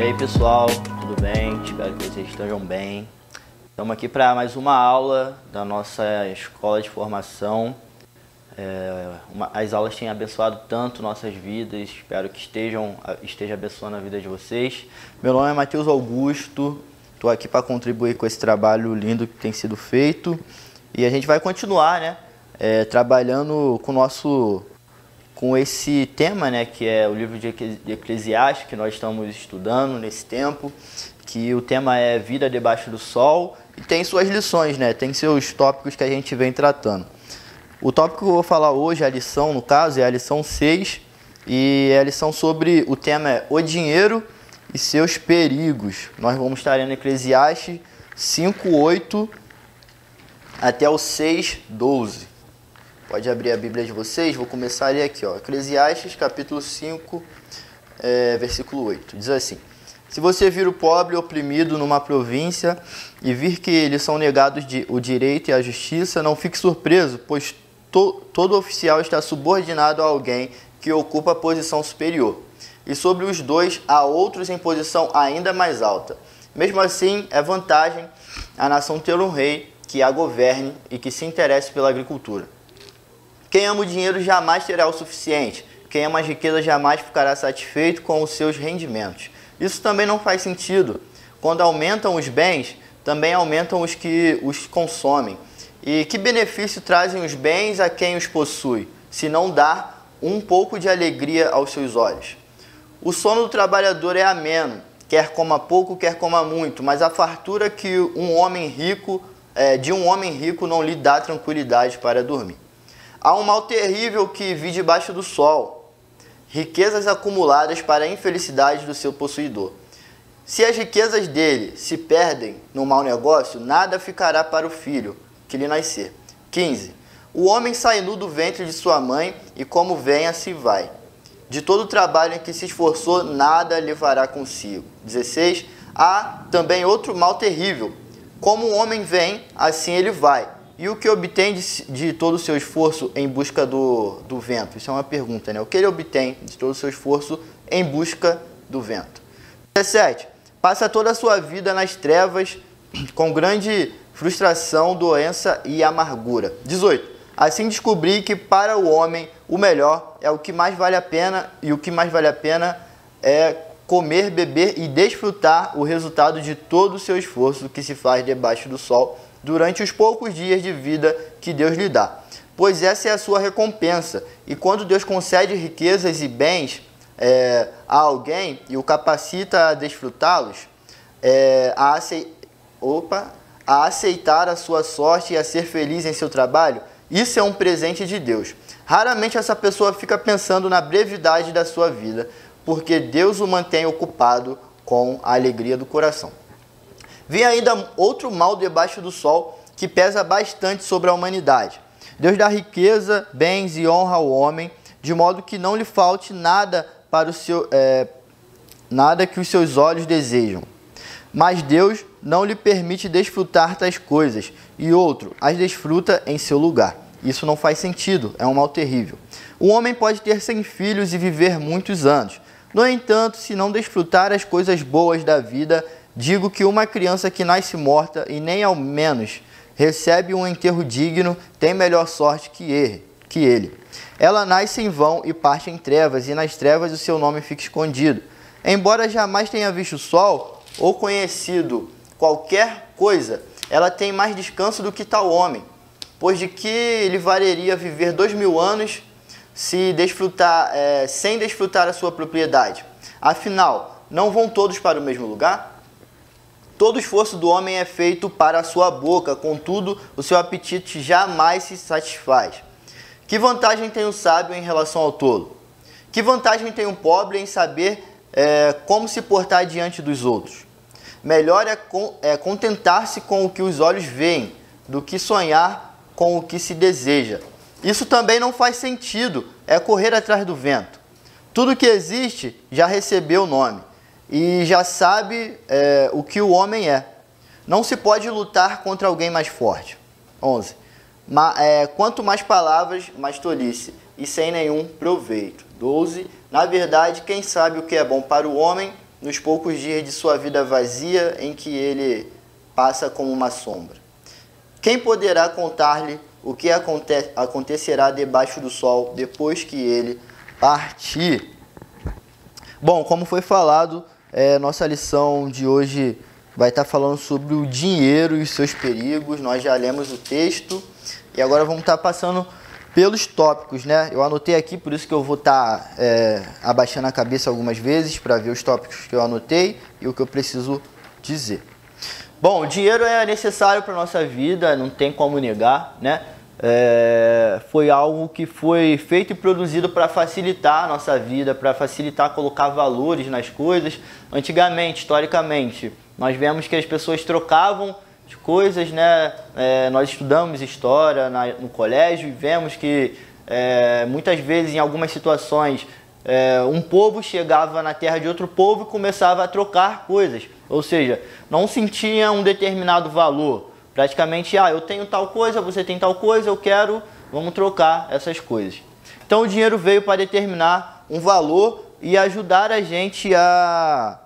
E aí pessoal, tudo bem? Espero que vocês estejam bem. Estamos aqui para mais uma aula da nossa escola de formação. As aulas têm abençoado tanto nossas vidas, espero que esteja abençoando a vida de vocês. Meu nome é Matheus Augusto, estou aqui para contribuir com esse trabalho lindo que tem sido feito. E a gente vai continuar, né, trabalhando com esse tema, né, que é o livro de Eclesiastes, que nós estamos estudando nesse tempo, que o tema é Vida Debaixo do Sol, e tem suas lições, né, tem seus tópicos que a gente vem tratando. O tópico que eu vou falar hoje, a lição, no caso, é a lição 6, e a lição sobre o tema é o dinheiro e seus perigos. Nós vamos estar lendo Eclesiastes 5:8 até o 6:12. Pode abrir a Bíblia de vocês, vou começar a ler aqui, ó. Eclesiastes, capítulo 5, versículo 8. Diz assim: se você vir o pobre oprimido numa província e vir que lhes são negados o direito e a justiça, não fique surpreso, pois todo oficial está subordinado a alguém que ocupa a posição superior. E sobre os dois há outros em posição ainda mais alta. Mesmo assim, é vantagem a nação ter um rei que a governe e que se interesse pela agricultura. Quem ama o dinheiro jamais terá o suficiente. Quem ama as riquezas jamais ficará satisfeito com os seus rendimentos. Isso também não faz sentido. Quando aumentam os bens, também aumentam os que os consomem. E que benefício trazem os bens a quem os possui, se não dar um pouco de alegria aos seus olhos? O sono do trabalhador é ameno, quer coma pouco, quer coma muito, mas a fartura de um homem rico não lhe dá tranquilidade para dormir. Há um mal terrível que vi debaixo do sol, riquezas acumuladas para a infelicidade do seu possuidor. Se as riquezas dele se perdem no mau negócio, nada ficará para o filho que lhe nascer. 15. O homem sai nu do ventre de sua mãe e como vem, assim vai. De todo o trabalho em que se esforçou, nada levará consigo. 16. Há também outro mal terrível. Como o homem vem, assim ele vai. E o que obtém de todo o seu esforço em busca do vento? Isso é uma pergunta, né? O que ele obtém de todo o seu esforço em busca do vento? 17. Passa toda a sua vida nas trevas, com grande frustração, doença e amargura. 18. Assim descobri que para o homem o melhor é o que mais vale a pena, e o que mais vale a pena é comer, beber e desfrutar o resultado de todo o seu esforço que se faz debaixo do sol durante os poucos dias de vida que Deus lhe dá. Pois essa é a sua recompensa. E quando Deus concede riquezas e bens a alguém e o capacita a desfrutá-los, a aceitar a sua sorte e a ser feliz em seu trabalho, isso é um presente de Deus. Raramente essa pessoa fica pensando na brevidade da sua vida, porque Deus o mantém ocupado com a alegria do coração. Vem ainda outro mal debaixo do sol que pesa bastante sobre a humanidade. Deus dá riqueza, bens e honra ao homem, de modo que não lhe falte nada nada que os seus olhos desejam. Mas Deus não lhe permite desfrutar tais coisas, e outro as desfruta em seu lugar. Isso não faz sentido, é um mal terrível. O homem pode ter 100 filhos e viver muitos anos. No entanto, se não desfrutar as coisas boas da vida, digo que uma criança que nasce morta e nem ao menos recebe um enterro digno tem melhor sorte que ele. Ela nasce em vão e parte em trevas, e nas trevas o seu nome fica escondido. Embora jamais tenha visto o sol ou conhecido qualquer coisa, ela tem mais descanso do que tal homem, pois de que lhe valeria viver 2000 anos sem desfrutar a sua propriedade? Afinal, não vão todos para o mesmo lugar? Todo esforço do homem é feito para a sua boca, contudo, o seu apetite jamais se satisfaz. Que vantagem tem o sábio em relação ao tolo? Que vantagem tem o pobre em saber como se portar diante dos outros? Melhor é contentar-se com o que os olhos veem, do que sonhar com o que se deseja. Isso também não faz sentido, é correr atrás do vento. Tudo que existe já recebeu nome e já sabe o que o homem é. Não se pode lutar contra alguém mais forte. 11. Quanto mais palavras, mais tolice, e sem nenhum proveito. 12. Na verdade, quem sabe o que é bom para o homem nos poucos dias de sua vida vazia em que ele passa como uma sombra? Quem poderá contar-lhe o que acontecerá debaixo do sol depois que ele partir? Bom, como foi falado, nossa lição de hoje vai estar falando sobre o dinheiro e os seus perigos. Nós já lemos o texto e agora vamos estar passando pelos tópicos, né? Eu anotei aqui, por isso que eu vou estar abaixando a cabeça algumas vezes para ver os tópicos que eu anotei e o que eu preciso dizer. Bom, o dinheiro é necessário para a nossa vida, não tem como negar, né? Foi algo que foi feito e produzido para facilitar a nossa vida, para facilitar colocar valores nas coisas. Antigamente, historicamente, nós vemos que as pessoas trocavam de coisas, né? Nós estudamos história no colégio e vemos que muitas vezes, em algumas situações, um povo chegava na terra de outro povo e começava a trocar coisas. Ou seja, não sentia um determinado valor. Praticamente, eu tenho tal coisa, você tem tal coisa, eu quero, vamos trocar essas coisas. Então o dinheiro veio para determinar um valor e ajudar a gente a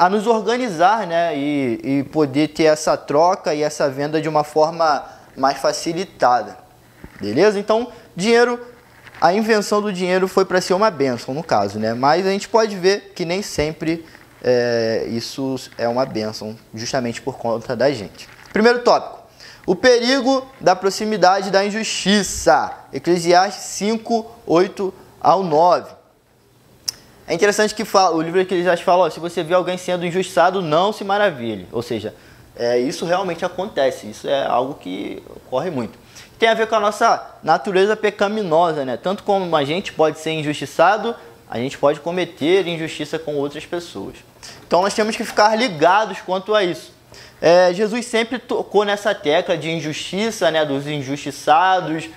nos organizar, né? E poder ter essa troca e essa venda de uma forma mais facilitada. Beleza? Então, a invenção do dinheiro foi para ser uma bênção, no caso, né? Mas a gente pode ver que nem sempre isso é uma bênção, justamente por conta da gente. Primeiro tópico: o perigo da proximidade da injustiça. Eclesiastes 5, 8 ao 9. É interessante que o livro de Eclesiastes fala, se você vê alguém sendo injustiçado, não se maravilhe. Ou seja, isso realmente acontece, isso é algo que ocorre muito. Tem a ver com a nossa natureza pecaminosa, né? Tanto como a gente pode ser injustiçado, a gente pode cometer injustiça com outras pessoas. Então nós temos que ficar ligados quanto a isso. Jesus sempre tocou nessa tecla de injustiça, né? Dos injustiçados.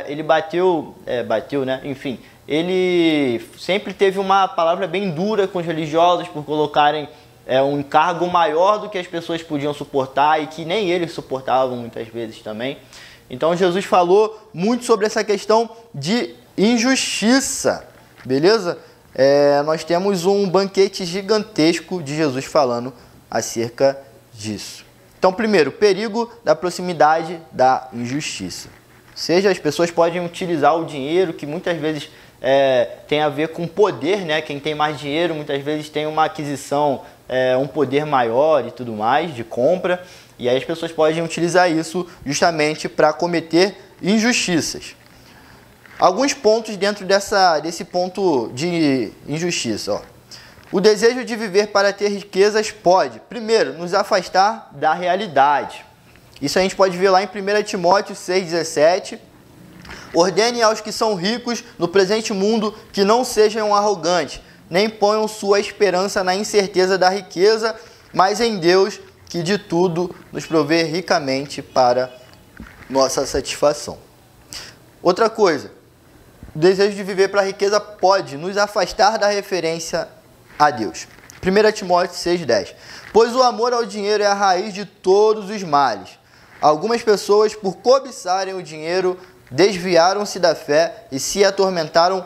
Ele bateu, né? Enfim, ele sempre teve uma palavra bem dura com os religiosos por colocarem um encargo maior do que as pessoas podiam suportar e que nem eles suportavam muitas vezes também. Então Jesus falou muito sobre essa questão de injustiça, beleza? Nós temos um banquete gigantesco de Jesus falando acerca disso. Então, primeiro, perigo da proximidade da injustiça. Ou seja, as pessoas podem utilizar o dinheiro, que muitas vezes tem a ver com poder, né? Quem tem mais dinheiro muitas vezes tem uma aquisição, um poder maior e tudo mais, de compra. E aí as pessoas podem utilizar isso justamente para cometer injustiças. Alguns pontos dentro desse ponto de injustiça. O desejo de viver para ter riquezas pode, primeiro, nos afastar da realidade. Isso a gente pode ver lá em 1 Timóteo 6,17. Ordene aos que são ricos no presente mundo que não sejam arrogantes, nem ponham sua esperança na incerteza da riqueza, mas em Deus, que de tudo nos provê ricamente para nossa satisfação. Outra coisa, o desejo de viver para a riqueza pode nos afastar da referência a Deus. 1 Timóteo 6,10. Pois o amor ao dinheiro é a raiz de todos os males. Algumas pessoas, por cobiçarem o dinheiro, desviaram-se da fé e se atormentaram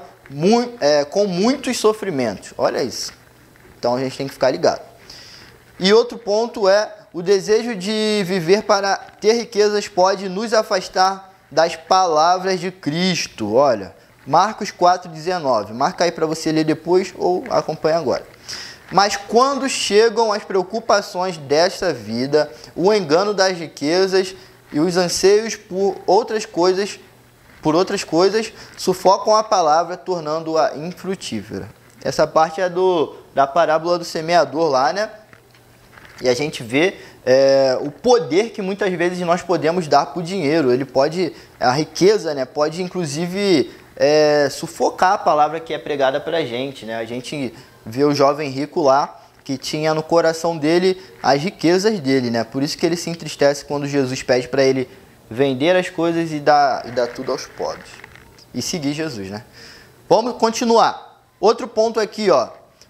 com muitos sofrimentos. Olha isso. Então a gente tem que ficar ligado. E outro ponto é o desejo de viver para ter riquezas pode nos afastar das palavras de Cristo. Olha, Marcos 4,19. Marca aí para você ler depois ou acompanha agora. Mas quando chegam as preocupações desta vida, o engano das riquezas e os anseios por outras coisas, sufocam a palavra, tornando-a infrutífera. Essa parte é da parábola do semeador lá, né? E a gente vê o poder que muitas vezes nós podemos dar para o dinheiro. A riqueza, né, pode inclusive sufocar a palavra que é pregada para a gente, né? A gente vê o jovem rico lá, que tinha no coração dele as riquezas dele, né? Por isso que ele se entristece quando Jesus pede para ele vender as coisas e dar tudo aos pobres. E seguir Jesus, né? Vamos continuar. Outro ponto aqui,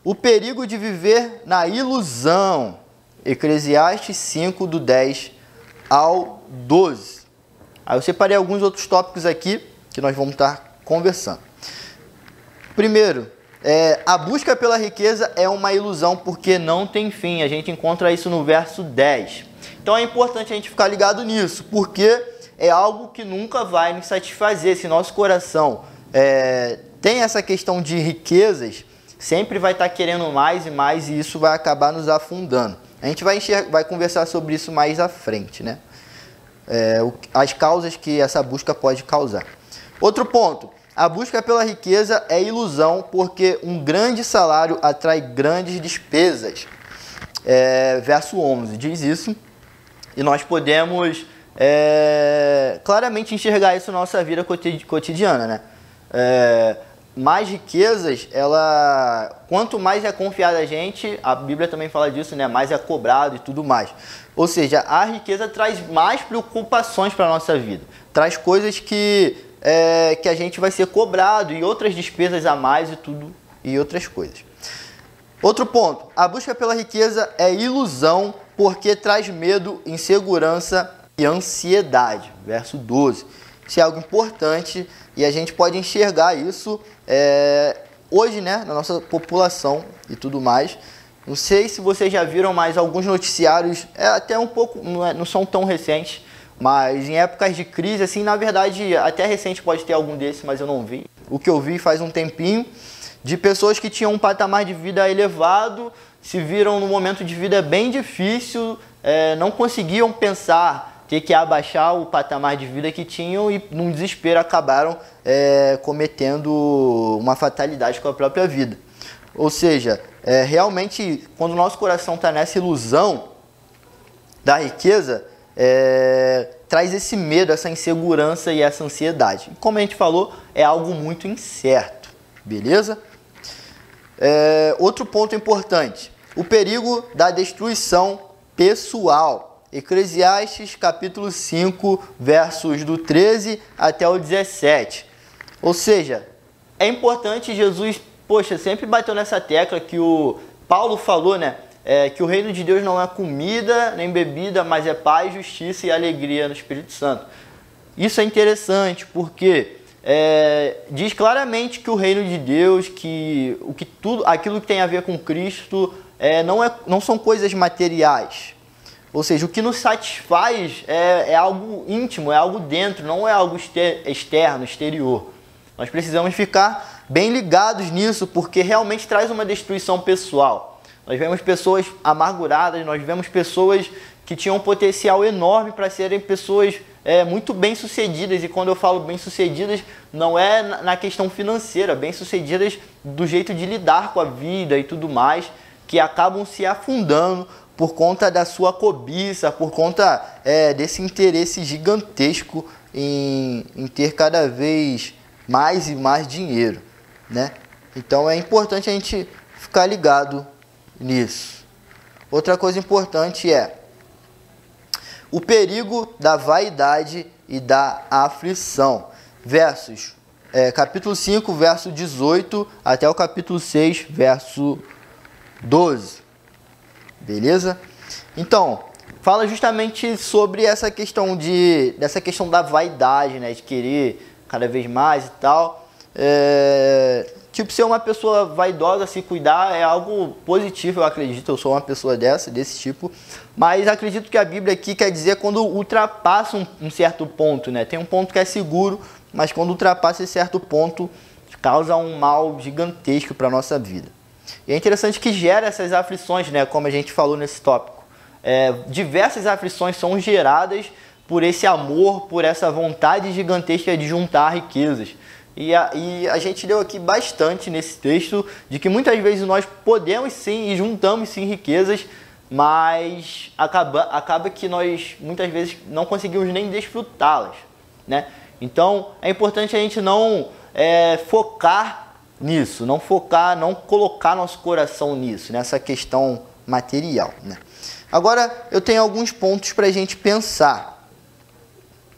o perigo de viver na ilusão. Eclesiastes 5, do 10 ao 12. Aí eu separei alguns outros tópicos aqui que nós vamos estar conversando. Primeiro, a busca pela riqueza é uma ilusão porque não tem fim. A gente encontra isso no verso 10. Então é importante a gente ficar ligado nisso, porque é algo que nunca vai nos satisfazer. Se nosso coração tem essa questão de riquezas, sempre vai estar querendo mais e mais, e isso vai acabar nos afundando. A gente vai conversar sobre isso mais à frente, né? As causas que essa busca pode causar. Outro ponto, a busca pela riqueza é ilusão, porque um grande salário atrai grandes despesas. Verso 11 diz isso, e nós podemos claramente enxergar isso na nossa vida cotidiana, né? Mais riquezas, quanto mais é confiada a gente, a Bíblia também fala disso, né? Mais é cobrado e tudo mais. Ou seja, a riqueza traz mais preocupações para a nossa vida. Traz coisas que a gente vai ser cobrado e outras despesas a mais e outras coisas. Outro ponto, a busca pela riqueza é ilusão porque traz medo, insegurança e ansiedade. Verso 12. Isso é algo importante e a gente pode enxergar isso hoje, né, na nossa população e tudo mais. Não sei se vocês já viram, mas alguns noticiários, até um pouco, não são tão recentes, mas em épocas de crise, assim, na verdade, até recente pode ter algum desses, mas eu não vi. O que eu vi faz um tempinho, de pessoas que tinham um patamar de vida elevado, se viram num momento de vida bem difícil, não conseguiam pensar, ter que abaixar o patamar de vida que tinham e, num desespero, acabaram cometendo uma fatalidade com a própria vida. Ou seja, realmente, quando o nosso coração está nessa ilusão da riqueza, traz esse medo, essa insegurança e essa ansiedade. Como a gente falou, é algo muito incerto, beleza? Outro ponto importante, o perigo da destruição pessoal. Eclesiastes capítulo 5, versos do 13 até o 17. Ou seja, é importante, Jesus, sempre bateu nessa tecla que o Paulo falou, né? Que o reino de Deus não é comida nem bebida, mas é paz, justiça e alegria no Espírito Santo. Isso é interessante porque diz claramente que o reino de Deus, aquilo que tem a ver com Cristo, não são coisas materiais. Ou seja, o que nos satisfaz é algo íntimo, é algo dentro, não é algo externo, exterior. Nós precisamos ficar bem ligados nisso, porque realmente traz uma destruição pessoal. Nós vemos pessoas amarguradas, nós vemos pessoas que tinham um potencial enorme para serem pessoas muito bem-sucedidas. E quando eu falo bem-sucedidas, não é na questão financeira, bem-sucedidas do jeito de lidar com a vida e tudo mais, que acabam se afundando por conta da sua cobiça, por conta desse interesse gigantesco em ter cada vez mais e mais dinheiro, né? Então é importante a gente ficar ligado nisso. Outra coisa importante é o perigo da vaidade e da aflição. Capítulo 5, verso 18 até o capítulo 6, verso 12. Beleza? Então, fala justamente sobre essa questão da vaidade, né? De querer cada vez mais e tal. Ser uma pessoa vaidosa, se cuidar, é algo positivo, eu acredito. Eu sou uma pessoa desse tipo. Mas acredito que a Bíblia aqui quer dizer quando ultrapassa um certo ponto, né? Tem um ponto que é seguro, mas quando ultrapassa esse certo ponto, causa um mal gigantesco para a nossa vida. E é interessante que gera essas aflições, né? Como a gente falou nesse tópico. Diversas aflições são geradas por esse amor, por essa vontade gigantesca de juntar riquezas. E a gente deu aqui bastante nesse texto de que muitas vezes nós podemos sim e juntamos sim riquezas, mas acaba que nós muitas vezes não conseguimos nem desfrutá-las, né? Então é importante a gente não focar nisso, não colocar nosso coração nisso, nessa questão material, né? Agora eu tenho alguns pontos para a gente pensar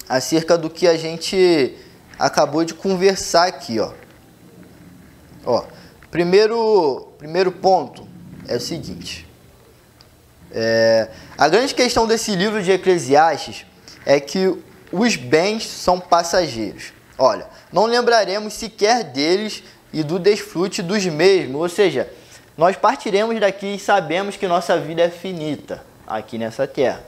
acerca do que a gente acabou de conversar aqui, ó. Primeiro ponto é o seguinte. A grande questão desse livro de Eclesiastes é que os bens são passageiros. Olha, não lembraremos sequer deles e do desfrute dos mesmos. Ou seja, nós partiremos daqui e sabemos que nossa vida é finita aqui nessa terra.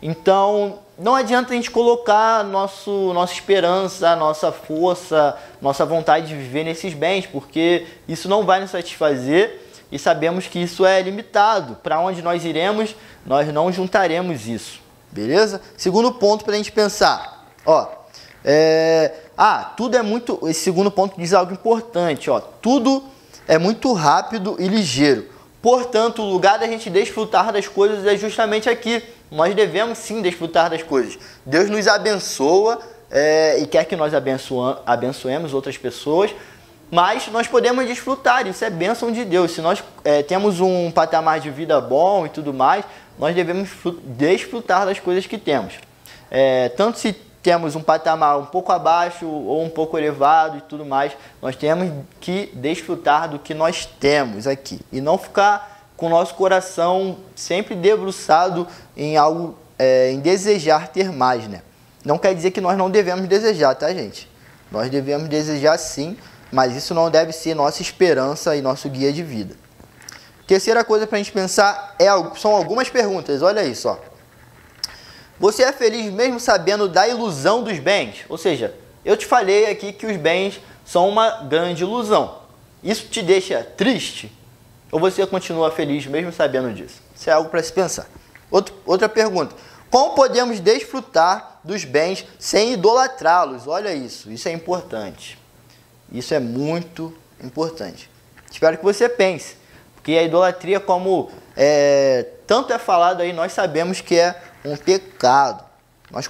Então, não adianta a gente colocar nossa esperança, nossa força, nossa vontade de viver nesses bens, porque isso não vai nos satisfazer e sabemos que isso é limitado. Para onde nós iremos, nós não juntaremos isso, beleza? Segundo ponto para a gente pensar, ó, tudo é muito... Esse segundo ponto diz algo importante, ó, tudo é muito rápido e ligeiro. Portanto, o lugar da gente desfrutar das coisas é justamente aqui. Nós devemos sim desfrutar das coisas. Deus nos abençoa e quer que nós abençoemos outras pessoas, mas nós podemos desfrutar, isso é bênção de Deus. Se nós temos um patamar de vida bom e tudo mais, nós devemos desfrutar das coisas que temos. Tanto se temos um patamar um pouco abaixo ou um pouco elevado e tudo mais, nós temos que desfrutar do que nós temos aqui e não ficar com o nosso coração sempre debruçado em algo, em desejar ter mais, né? Não quer dizer que nós não devemos desejar, tá, gente? Nós devemos desejar sim, mas isso não deve ser nossa esperança e nosso guia de vida. Terceira coisa para a gente pensar são algumas perguntas, olha isso, ó. Você é feliz mesmo sabendo da ilusão dos bens? Ou seja, eu te falei aqui que os bens são uma grande ilusão. Isso te deixa triste? Ou você continua feliz mesmo sabendo disso? Isso é algo para se pensar. Outra pergunta. Como podemos desfrutar dos bens sem idolatrá-los? Olha isso. Isso é importante. Isso é muito importante. Espero que você pense. Porque a idolatria, como tanto é falado aí, nós sabemos que é um pecado. Nós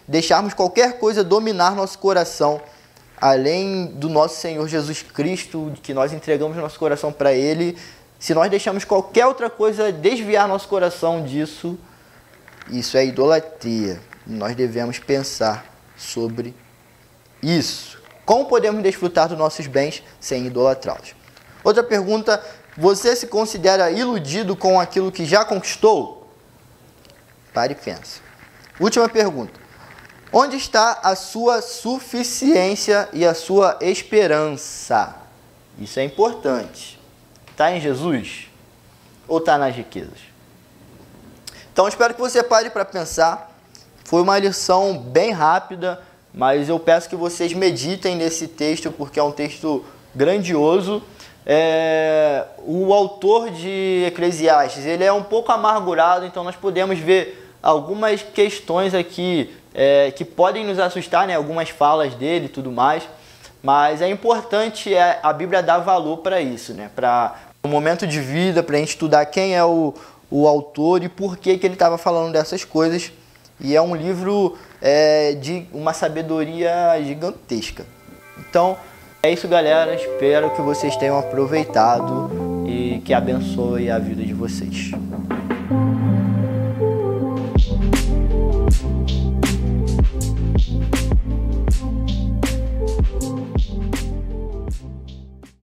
deixarmos qualquer coisa dominar nosso coração, além do nosso Senhor Jesus Cristo, que nós entregamos nosso coração para Ele. Se nós deixamos qualquer outra coisa desviar nosso coração disso, isso é idolatria. Nós devemos pensar sobre isso. Como podemos desfrutar dos nossos bens sem idolatrá-los? Outra pergunta, você se considera iludido com aquilo que já conquistou? Pare e pense. Última pergunta. Onde está a sua suficiência e a sua esperança? Isso é importante. Está em Jesus? Ou está nas riquezas? Então, espero que você pare para pensar. Foi uma lição bem rápida, mas eu peço que vocês meditem nesse texto, porque é um texto grandioso. O autor de Eclesiastes, ele é um pouco amargurado, então nós podemos ver algumas questões aqui que podem nos assustar, né? Algumas falas dele e tudo mais, mas é importante a Bíblia dar valor para isso, né? Para o momento de vida, para a gente estudar quem é o autor e por que ele estava falando dessas coisas. E é um livro de uma sabedoria gigantesca. Então, é isso, galera. Espero que vocês tenham aproveitado e que abençoe a vida de vocês.